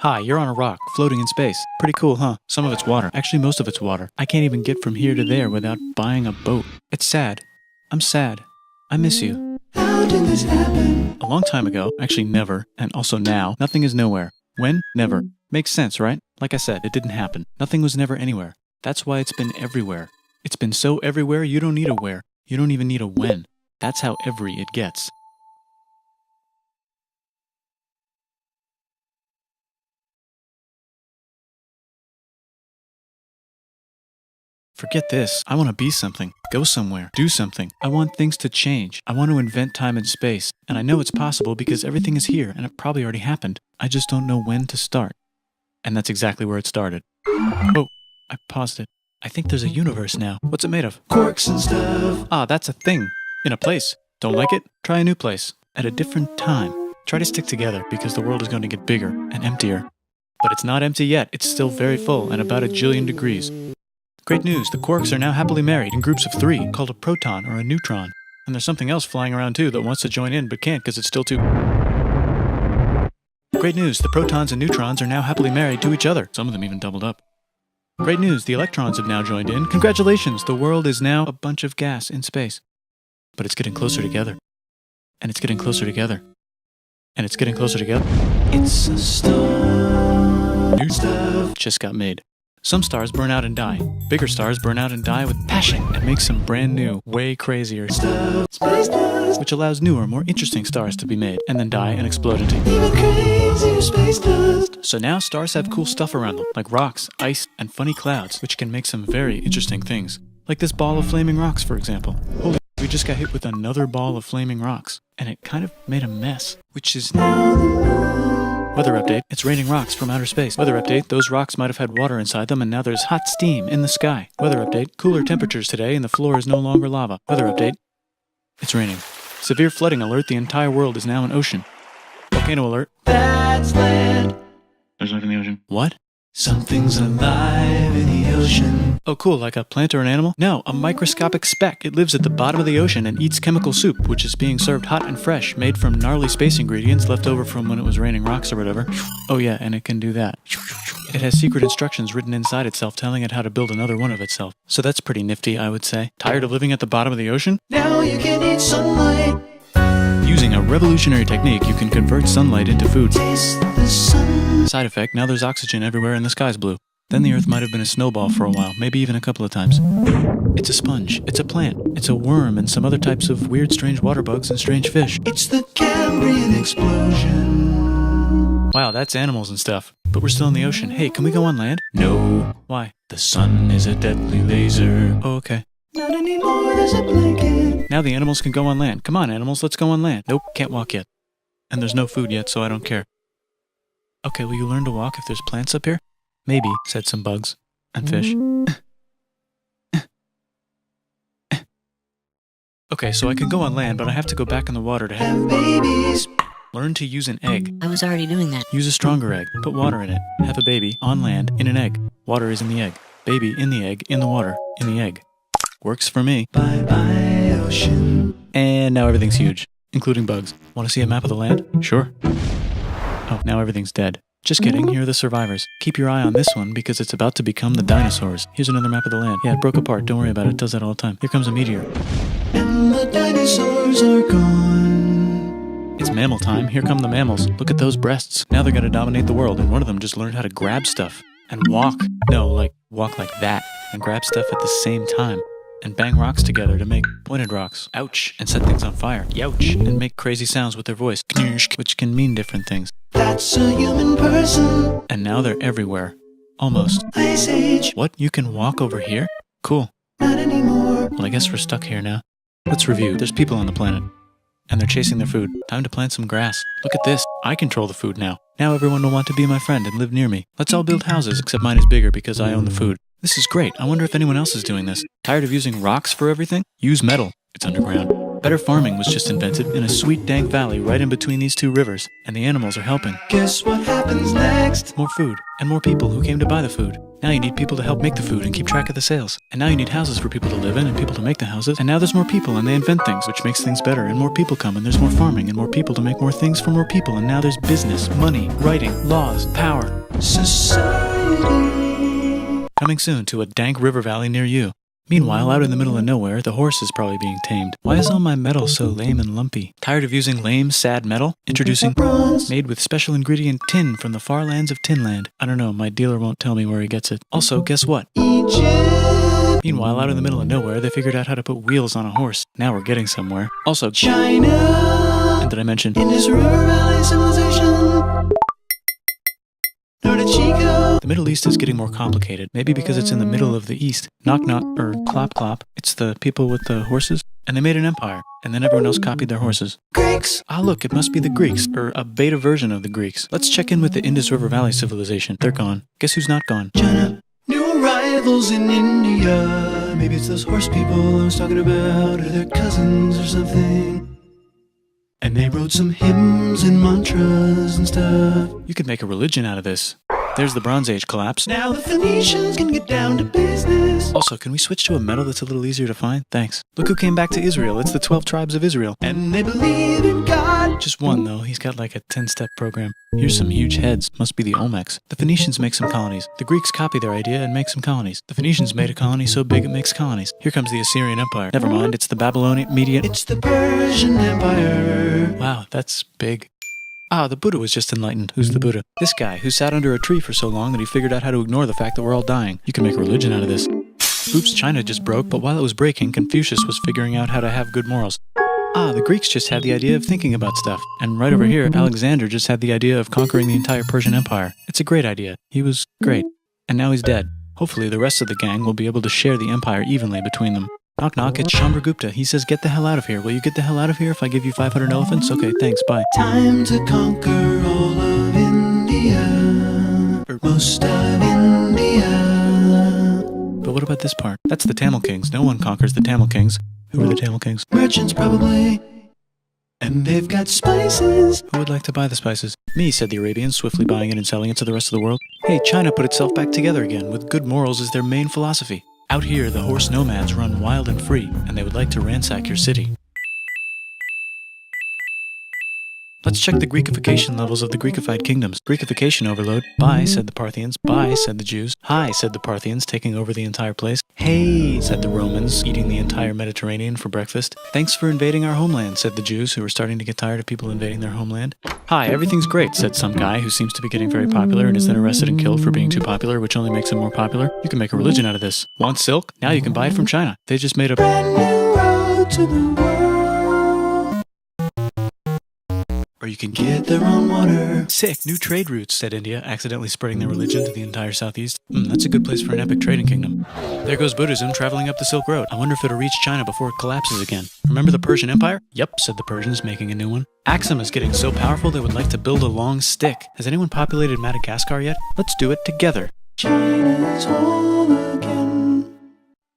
Hi, you're on a rock, floating in space. Pretty cool, huh? Some of it's water. Actually, most of it's water. I can't even get from here to there without buying a boat. It's sad. I'm sad. I miss you. How did this happen? A long time ago, actually never, and also now, nothing is nowhere. When? Never. Makes sense, right? Like I said, it didn't happen. Nothing was never anywhere. That's why it's been everywhere. It's been so everywhere you don't need a where. You don't even need a when. That's how every it gets. Forget this. I want to be something, go somewhere, do something. I want things to change. I want to invent time and space. And I know it's possible because everything is here and it probably already happened. I just don't know when to start. And that's exactly where it started. Oh, I paused it. I think there's a universe now. What's it made of? Corks and stuff. Ah, that's a thing. In a place. Don't like it? Try a new place. At a different time. Try to stick together because the world is going to get bigger and emptier. But it's not empty yet. It's still very full and about 1,000,000,000 degrees. Great news, the quarks are now happily married in groups of 3, called a proton or a neutron. And there's something else flying around too that wants to join in but can't because it's still too... Great news, the protons and neutrons are now happily married to each other. Some of them even doubled up. Great news, the electrons have now joined in. Congratulations, the world is now a bunch of gas in space. But it's getting closer together. And it's getting closer together. And it's getting closer together. It's a star. New stuff just got made. Some stars burn out and die. Bigger stars burn out and die with passion and make some brand new, way crazier stuff, Space dust. which allows newer, more interesting stars to be made and then die and explode into. Even crazier space dust. So now stars have cool stuff around them, like rocks, ice, and funny clouds, which can make some very interesting things. Like this ball of flaming rocks, for example. Holy, we just got hit with another ball of flaming rocks, and it kind of made a mess, which is Now the moon. Weather update, it's raining rocks from outer space. Weather update, those rocks might have had water inside them and now there's hot steam in the sky. Weather update, cooler temperatures today and the floor is no longer lava. Weather update, it's raining. Severe flooding alert, the entire world is now an ocean. Volcano alert. That's land. There's life in the ocean. What? Something's alive in the ocean. Oh cool, like a plant or an animal? No, a microscopic speck. It lives at the bottom of the ocean and eats chemical soup, which is being served hot and fresh, made from gnarly space ingredients left over from when it was raining rocks or whatever. Oh yeah, and it can do that. It has secret instructions written inside itself telling it how to build another one of itself. So that's pretty nifty, I would say. Tired of living at the bottom of the ocean? Now you can eat sunlight. Using a revolutionary technique, you can convert sunlight into food. Taste the sun. Side effect, now there's oxygen everywhere and the sky's blue. Then the Earth might have been a snowball for a while, maybe even a couple of times. It's a sponge, it's a plant, it's a worm and some other types of weird strange water bugs and strange fish. It's the Cambrian explosion. Wow, that's animals and stuff. But we're still in the ocean. Hey, can we go on land? No, Why? The sun is a deadly laser. Oh, okay. not anymore. There's a blanket. Now the animals can go on land. Come on, animals, let's go on land. Nope, can't walk yet. And there's no food yet, so I don't care. Okay, will you learn to walk if there's plants up here? Maybe, said some bugs. And fish. Okay, so I can go on land, but I have to go back in the water to Have babies. learn to use an egg. I was already doing that. Use a stronger egg. Put water in it. Have a baby on land in an egg. Water is in the egg. Baby in the egg, in the water, in the egg. Works for me. Bye bye ocean. And now everything's huge, including bugs. Want to see a map of the land? Sure. Oh, now everything's dead. Just kidding, here are the survivors. Keep your eye on this one because it's about to become the dinosaurs. Here's another map of the land. Yeah, it broke apart, don't worry about it, it does that all the time. Here comes a meteor. And the dinosaurs are gone. It's mammal time, here come the mammals. Look at those breasts. Now they're gonna dominate the world, and one of them just learned how to grab stuff. And walk. No, like, walk like that. And grab stuff at the same time. And bang rocks together to make pointed rocks. Ouch. And set things on fire. Youch. And make crazy sounds with their voice. Knirsch, which can mean different things. That's a human person. And now they're everywhere. Almost. Ice Age. What? You can walk over here? Cool. Not anymore. Well, I guess we're stuck here now. Let's review. There's people on the planet. And they're chasing their food. Time to plant some grass. Look at this. I control the food now. Now everyone will want to be my friend and live near me. Let's all build houses, except mine is bigger because I own the food. This is great. I wonder if anyone else is doing this. Tired of using rocks for everything? Use metal. It's underground. Better farming was just invented in a sweet dank valley right in between these two rivers, and the animals are helping. Guess what happens next? More food, and more people who came to buy the food. Now you need people to help make the food and keep track of the sales. And now you need houses for people to live in and people to make the houses. And now there's more people and they invent things, which makes things better. And more people come and there's more farming and more people to make more things for more people. And now there's business, money, writing, laws, power. Society. Coming soon to a dank river valley near you. Meanwhile, out in the middle of nowhere, the horse is probably being tamed. Why is all my metal so lame and lumpy? Tired of using lame, sad metal? Introducing bronze, made with special ingredient tin from the far lands of Tinland. I don't know, my dealer won't tell me where he gets it. Also, guess what? Egypt. Meanwhile, out in the middle of nowhere, they figured out how to put wheels on a horse. Now we're getting somewhere. Also, China. and did I mention Indus River Valley Civilization. Norte Chico. the Middle East is getting more complicated? Maybe because it's in the middle of the East. Knock knock, or clop clop. It's the people with the horses. And they made an empire. And then everyone else copied their horses. Greeks. Ah, look, it must be the Greeks, or a beta version of the Greeks. Let's check in with the Indus River Valley civilization. They're gone. Guess who's not gone? China. New arrivals in India. Maybe it's those horse people I was talking about, or their cousins or something. And they wrote some hymns and mantras and stuff. You could make a religion out of this. There's the Bronze Age collapse. Now the Phoenicians can get down to business. Also, can we switch to a metal that's a little easier to find? Thanks. Look who came back to Israel. It's the 12 tribes of Israel. And they believe in God. Just one, though. He's got like a 10-step program. Here's some huge heads. Must be the Olmecs. The Phoenicians make some colonies. The Greeks copy their idea and make some colonies. The Phoenicians made a colony so big it makes colonies. Here comes the Assyrian Empire. Never mind, it's the Babylonian Median. It's the Persian Empire. Wow, that's big. Ah, the Buddha was just enlightened. Who's the Buddha? This guy, who sat under a tree for so long that he figured out how to ignore the fact that we're all dying. You can make a religion out of this. Oops, China just broke, but while it was breaking, Confucius was figuring out how to have good morals. Ah, the Greeks just had the idea of thinking about stuff. And right over here, Alexander just had the idea of conquering the entire Persian Empire. It's a great idea. He was great. And now he's dead. Hopefully the rest of the gang will be able to share the empire evenly between them. Knock knock, it's Chandragupta. He says, get the hell out of here. Will you get the hell out of here if I give you 500 elephants? Okay, thanks, bye. Time to conquer all of India. Or most of India. But what about this part? That's the Tamil Kings. No one conquers the Tamil Kings. Who are the Tamil Kings? Merchants probably. And they've got spices. Who would like to buy the spices? Me, said the Arabians, swiftly buying it and selling it to the rest of the world. Hey, China put itself back together again, with good morals as their main philosophy. Out here, the horse nomads run wild and free, and they would like to ransack your city. Let's check the Greekification levels of the Greekified kingdoms. Greekification overload. Bye, said the Parthians. Bye, said the Jews. Hi, said the Parthians, taking over the entire place. Hey, said the Romans, eating the entire Mediterranean for breakfast. Thanks for invading our homeland, said the Jews, who were starting to get tired of people invading their homeland. Hi, everything's great, said some guy who seems to be getting very popular and is then arrested and killed for being too popular, which only makes him more popular. You can make a religion out of this. Want silk? Now you can buy it from China. They just made a Brand new road to the world. Or you can Get their own water. Sick, new trade routes, said India, accidentally spreading their religion to the entire southeast. That's a good place for an epic trading kingdom. There goes Buddhism traveling up the Silk Road. I wonder if it'll reach China before it collapses again. Remember the Persian Empire? Yep, said the Persians, making a new one. Axum is getting so powerful they would like to build a long stick. Has anyone populated Madagascar yet? Let's do it together. China's whole again.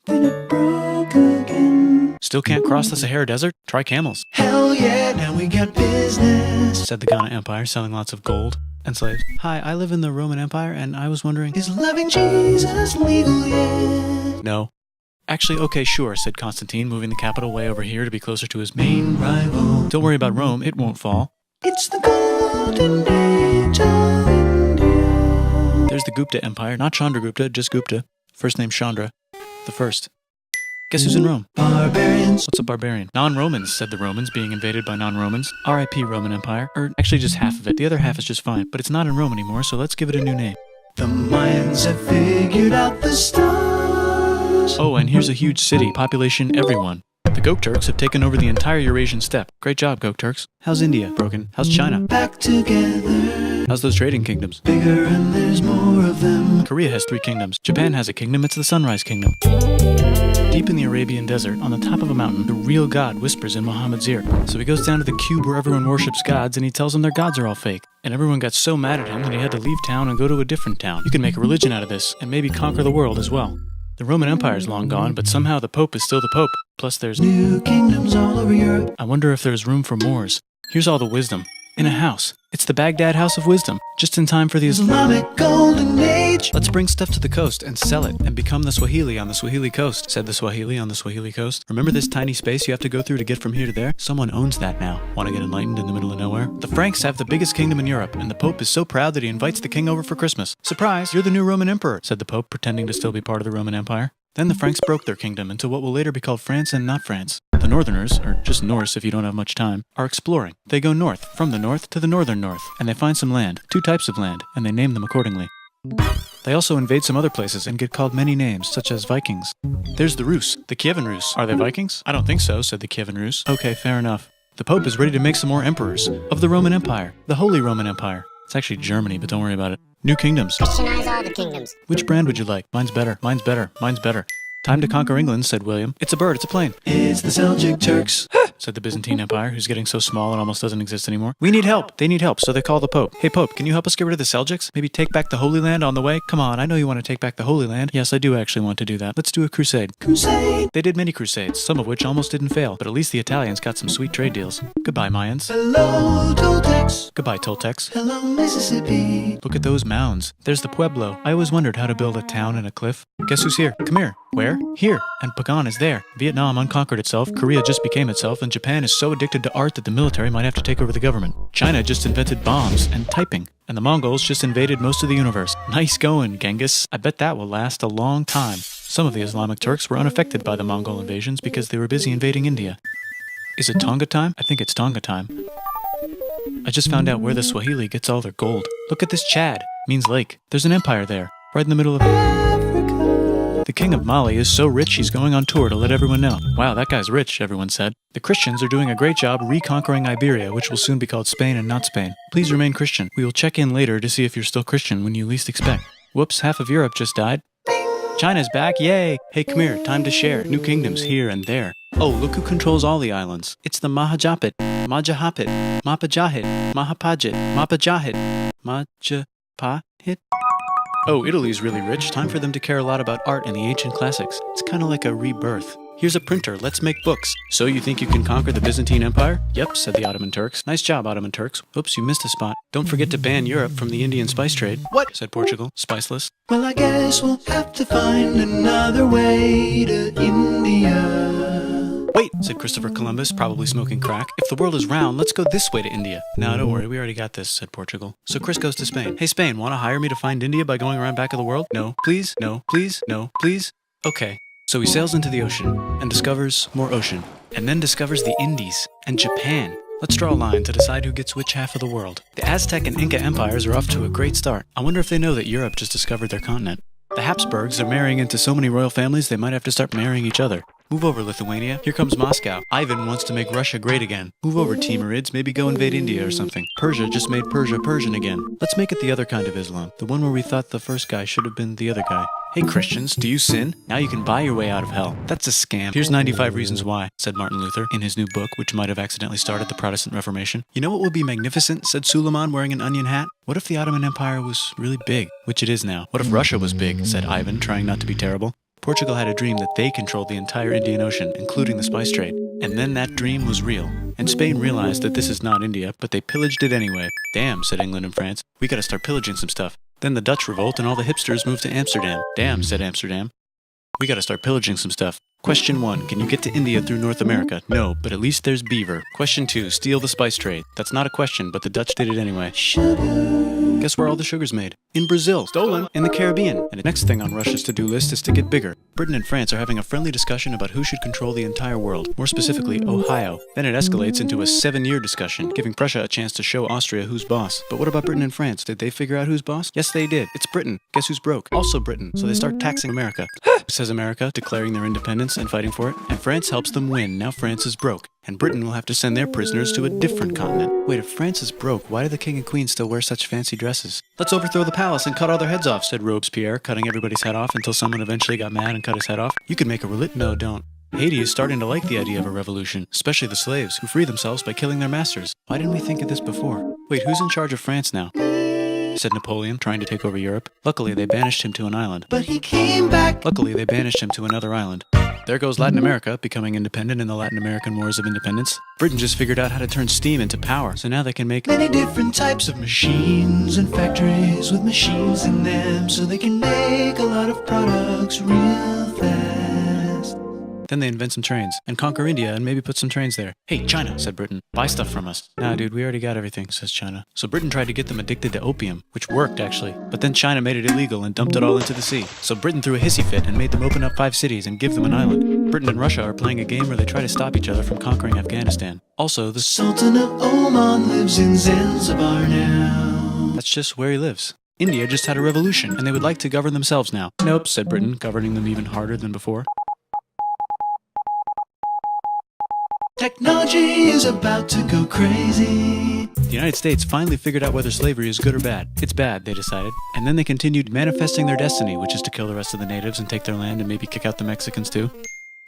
Then it broke again. Still can't cross the Sahara Desert? Try camels, Hell yeah, now we got business. said the Ghana Empire, selling lots of gold and slaves. Hi, I live in the Roman Empire, and I was wondering... Is loving Jesus legal yet? No. Actually, okay, sure, said Constantine, moving the capital way over here to be closer to his main... Rival. Don't worry about Rome, it won't fall. It's the golden age of India. There's the Gupta Empire, not Chandragupta, just Gupta. First name Chandra. The first. Guess who's in Rome? Barbarians. What's a barbarian? Non-Romans, said the Romans, being invaded by non-Romans. R.I.P. Roman Empire. Or actually just half of it. The other half is just fine. But it's not in Rome anymore, so let's give it a new name. The Mayans have figured out the stars. Oh, and here's a huge city. Population everyone. The Gokturks have taken over the entire Eurasian steppe. Great job, Gokturks. How's India? Broken. How's China? Back together. How's those trading kingdoms? Bigger and there's more of them. Korea has 3 kingdoms. Japan has a kingdom. It's the Sunrise Kingdom. Deep in the Arabian desert, on the top of a mountain, the real God whispers in Muhammad's ear. So he goes down to the cube where everyone worships gods, and he tells them their gods are all fake. And everyone got so mad at him that he had to leave town and go to a different town. You can make a religion out of this, and maybe conquer the world as well. The Roman Empire is long gone, but somehow the Pope is still the Pope. Plus there's... New kingdoms all over Europe. I wonder if there's room for Moors. Here's all the wisdom. In a house. It's the Baghdad House of Wisdom, just in time for the Islamic Golden Age. Let's bring stuff to the coast and sell it and become the Swahili on the Swahili coast, said the Swahili on the Swahili coast. Remember this tiny space you have to go through to get from here to there? Someone owns that now. Want to get enlightened in the middle of nowhere? The Franks have the biggest kingdom in Europe, and the Pope is so proud that he invites the king over for Christmas. Surprise, you're the new Roman emperor, said the Pope, pretending to still be part of the Roman Empire. Then the Franks broke their kingdom into what will later be called France and not France. The Northerners, or just Norse if you don't have much time, are exploring. They go north, from the north to the northern north, and they find some land, 2 types of land, and they name them accordingly. They also invade some other places and get called many names, such as Vikings. There's the Rus, the Kievan Rus. Are they Vikings? I don't think so, said the Kievan Rus. Okay, fair enough. The Pope is ready to make some more emperors of the Roman Empire, the Holy Roman Empire. It's actually Germany, but don't worry about it. New kingdoms. Christianize all the kingdoms. Which brand would you like? Mine's better, mine's better, mine's better. Time to conquer England, said William. It's a bird, it's a plane. It's the Seljuk Turks. Said the Byzantine Empire, who's getting so small it almost doesn't exist anymore. We need help. They need help, so they call the Pope. Hey Pope, can you help us get rid of the Seljuks? Maybe take back the Holy Land on the way? Come on, I know you want to take back the Holy Land. Yes, I do actually want to do that. Let's do a crusade. Crusade. They did many crusades, some of which almost didn't fail, but at least the Italians got some sweet trade deals. Goodbye, Mayans. Hello, Toltecs. Goodbye, Toltecs. Hello, Mississippi. Look at those mounds. There's the Pueblo. I always wondered how to build a town in a cliff. Guess who's here? Come here. Where? Here. And Pagan is there. Vietnam unconquered itself, Korea just became itself, and Japan is so addicted to art that the military might have to take over the government. China just invented bombs and typing. And the Mongols just invaded most of the universe. Nice going, Genghis. I bet that will last a long time. Some of the Islamic Turks were unaffected by the Mongol invasions because they were busy invading India. Is it Tonga time? I think it's Tonga time. I just found out where the Swahili gets all their gold. Look at this Chad. Means lake. There's an empire there, right in the middle of Africa. The king of Mali is so rich he's going on tour to let everyone know. Wow, that guy's rich, everyone said. The Christians are doing a great job reconquering Iberia, which will soon be called Spain and not Spain. Please remain Christian. We will check in later to see if you're still Christian when you least expect. Whoops, half of Europe just died. China's back, yay! Hey, come here, time to share. New kingdoms here and there. Oh, look who controls all the islands. It's the Mahajapit, Majapahit, Mapajahit, Mahapajit, Mapajahit, Majapahit. Oh, Italy's really rich. Time for them to care a lot about art and the ancient classics. It's kind of like a rebirth. Here's a printer, let's make books. So you think you can conquer the Byzantine Empire? Yep, said the Ottoman Turks. Nice job, Ottoman Turks. Oops, you missed a spot. Don't forget to ban Europe from the Indian spice trade. What? Said Portugal, spiceless. Well, I guess we'll have to find another way to India. Wait, said Christopher Columbus, probably smoking crack. If the world is round, let's go this way to India. No, don't worry, we already got this, said Portugal. So Chris goes to Spain. Hey, Spain, want to hire me to find India by going around back of the world? No, please, no, please, no, please. Okay. So he sails into the ocean and discovers more ocean, and then discovers the Indies and Japan. Let's draw a line to decide who gets which half of the world. The Aztec and Inca empires are off to a great start. I wonder if they know that Europe just discovered their continent. The Habsburgs are marrying into so many royal families they might have to start marrying each other. Move over, Lithuania. Here comes Moscow. Ivan wants to make Russia great again. Move over, Timurids. Maybe go invade India or something. Persia just made Persia Persian again. Let's make it the other kind of Islam. The one where we thought the first guy should have been the other guy. Hey Christians, do you sin? Now you can buy your way out of hell. That's a scam. Here's 95 Reasons Why, said Martin Luther in his new book, which might have accidentally started the Protestant Reformation. You know what would be magnificent, said Suleiman wearing an onion hat? What if the Ottoman Empire was really big, which it is now? What if Russia was big, said Ivan, trying not to be terrible. Portugal had a dream that they controlled the entire Indian Ocean, including the spice trade. And then that dream was real. And Spain realized that this is not India, but they pillaged it anyway. Damn, said England and France. We gotta start pillaging some stuff. Then the Dutch revolt and all the hipsters moved to Amsterdam. Damn, said Amsterdam. We gotta start pillaging some stuff. Question 1, can you get to India through North America? No, but at least there's beaver. Question 2, steal the spice trade. That's not a question, but the Dutch did it anyway. Sugar. Guess where all the sugar's made? In Brazil. Stolen. In the Caribbean. And the next thing on Russia's to-do list is to get bigger. Britain and France are having a friendly discussion about who should control the entire world, more specifically, Ohio. Then it escalates into a 7-year discussion, giving Prussia a chance to show Austria who's boss. But what about Britain and France? Did they figure out who's boss? Yes, they did. It's Britain. Guess who's broke? Also Britain. So they start taxing America. Says America, declaring their independence and fighting for it. And France helps them win. Now France is broke. And Britain will have to send their prisoners to a different continent. Wait, if France is broke, why do the king and queen still wear such fancy dresses? Let's overthrow the palace and cut all their heads off, said Robespierre, cutting everybody's head off until someone eventually got mad and cut his head off. You could make a No, don't. Haiti is starting to like the idea of a revolution, especially the slaves, who free themselves by killing their masters. Why didn't we think of this before? Wait, who's in charge of France now? Said Napoleon, trying to take over Europe. Luckily, they banished him to an island. But he came back. Luckily, they banished him to another island. There goes Latin America, becoming independent in the Latin American Wars of Independence. Britain just figured out how to turn steam into power, so now they can make many different types of machines and factories with machines in them, so they can make a lot of products real fast. Then they invent some trains, and conquer India and maybe put some trains there. Hey, China, said Britain, buy stuff from us. Nah, dude, we already got everything, says China. So Britain tried to get them addicted to opium, which worked, actually. But then China made it illegal and dumped it all into the sea. So Britain threw a hissy fit and made them open up 5 cities and give them an island. Britain and Russia are playing a game where they try to stop each other from conquering Afghanistan. Also, the Sultan of Oman lives in Zanzibar now. That's just where he lives. India just had a revolution, and they would like to govern themselves now. Nope, said Britain, governing them even harder than before. Technology is about to go crazy. The United States finally figured out whether slavery is good or bad. It's bad, they decided. And then they continued manifesting their destiny, which is to kill the rest of the natives and take their land and maybe kick out the Mexicans too.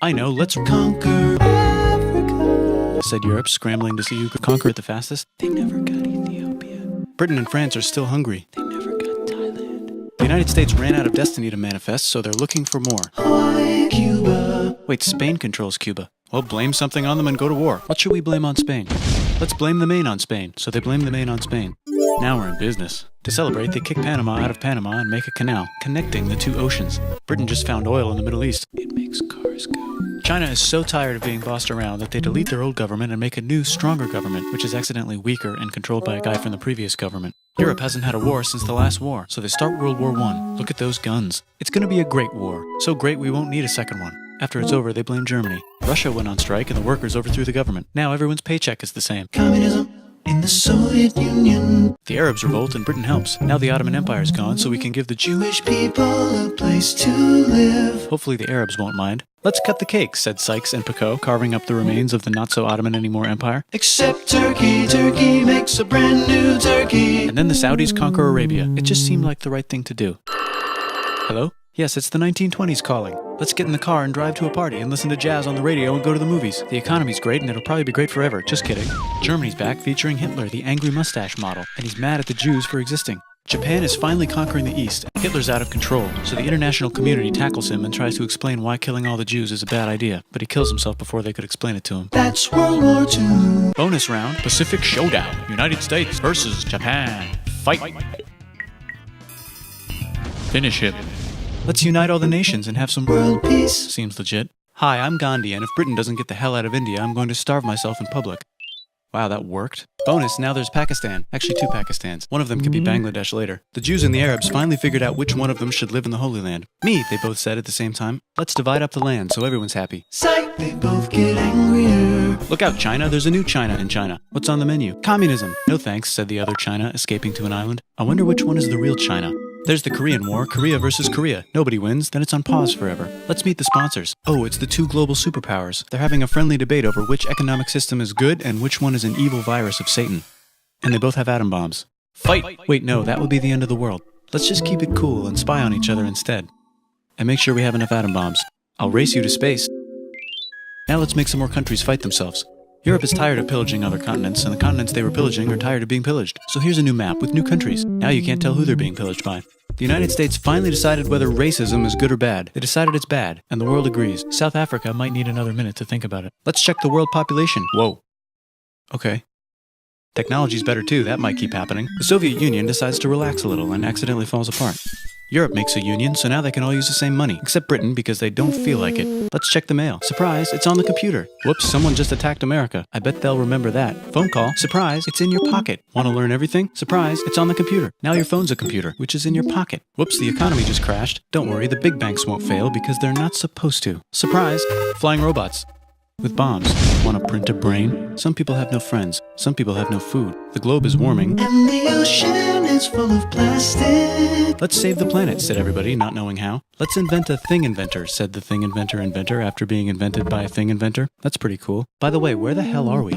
I know, let's conquer Africa, said Europe, scrambling to see who could conquer it the fastest. They never got Ethiopia. Britain and France are still hungry. They never got Thailand. The United States ran out of destiny to manifest, so they're looking for more. Hawaii, Cuba. Wait, Spain controls Cuba. Well, blame something on them and go to war. What should we blame on Spain? Let's blame the Maine on Spain. So they blame the Maine on Spain. Now we're in business. To celebrate, they kick Panama out of Panama and make a canal, connecting the 2 oceans. Britain just found oil in the Middle East. It makes cars go. China is so tired of being bossed around that they delete their old government and make a new, stronger government, which is accidentally weaker and controlled by a guy from the previous government. Europe hasn't had a war since the last war, so they start World War I. Look at those guns. It's gonna be a great war. So great we won't need a second one. After it's over, they blame Germany. Russia went on strike and the workers overthrew the government. Now everyone's paycheck is the same. Communism in the Soviet Union. The Arabs revolt and Britain helps. Now the Ottoman Empire's gone, so we can give the Jewish people a place to live. Hopefully the Arabs won't mind. Let's cut the cake, said Sykes and Picot, carving up the remains of the not-so-Ottoman-anymore empire. Except Turkey. Turkey makes a brand new Turkey. And then the Saudis conquer Arabia. It just seemed like the right thing to do. Hello? Yes, it's the 1920s calling. Let's get in the car and drive to a party and listen to jazz on the radio and go to the movies. The economy's great and it'll probably be great forever. Just kidding. Germany's back featuring Hitler, the angry mustache model, and he's mad at the Jews for existing. Japan is finally conquering the East. Hitler's out of control, so the international community tackles him and tries to explain why killing all the Jews is a bad idea, but he kills himself before they could explain it to him. That's World War II. Bonus round, Pacific Showdown. United States versus Japan. Fight! Finish him. Let's unite all the nations and have some world peace. Seems legit. Hi, I'm Gandhi, and if Britain doesn't get the hell out of India, I'm going to starve myself in public. Wow, that worked. Bonus, now there's Pakistan. Actually, 2 Pakistans. One of them could be Bangladesh later. The Jews and the Arabs finally figured out which one of them should live in the Holy Land. Me, they both said at the same time. Let's divide up the land so everyone's happy. Psych, they both get angrier. Look out, China. There's a new China in China. What's on the menu? Communism. No thanks, said the other China, escaping to an island. I wonder which one is the real China. There's the Korean War, Korea versus Korea. Nobody wins, then it's on pause forever. Let's meet the sponsors. Oh, it's the 2 global superpowers. They're having a friendly debate over which economic system is good and which one is an evil virus of Satan. And they both have atom bombs. Fight! Wait, no, that would be the end of the world. Let's just keep it cool and spy on each other instead. And make sure we have enough atom bombs. I'll race you to space. Now let's make some more countries fight themselves. Europe is tired of pillaging other continents, and the continents they were pillaging are tired of being pillaged. So here's a new map with new countries. Now you can't tell who they're being pillaged by. The United States finally decided whether racism is good or bad. They decided it's bad, and the world agrees. South Africa might need another minute to think about it. Let's check the world population. Whoa. Okay. Technology's better too, that might keep happening. The Soviet Union decides to relax a little and accidentally falls apart. Europe makes a union, so now they can all use the same money, except Britain because they don't feel like it. Let's check the mail. Surprise, it's on the computer. Whoops, someone just attacked America. I bet they'll remember that. Phone call. Surprise, it's in your pocket. Want to learn everything? Surprise, it's on the computer. Now your phone's a computer, which is in your pocket. Whoops, the economy just crashed. Don't worry, the big banks won't fail because they're not supposed to. Surprise, flying robots. With bombs. Want to print a brain? Some people have no friends. Some people have no food. The globe is warming. And the ocean is full of plastic. Let's save the planet, said everybody, not knowing how. Let's invent a thing inventor, said the thing inventor after being invented by a thing inventor. That's pretty cool. By the way, where the hell are we?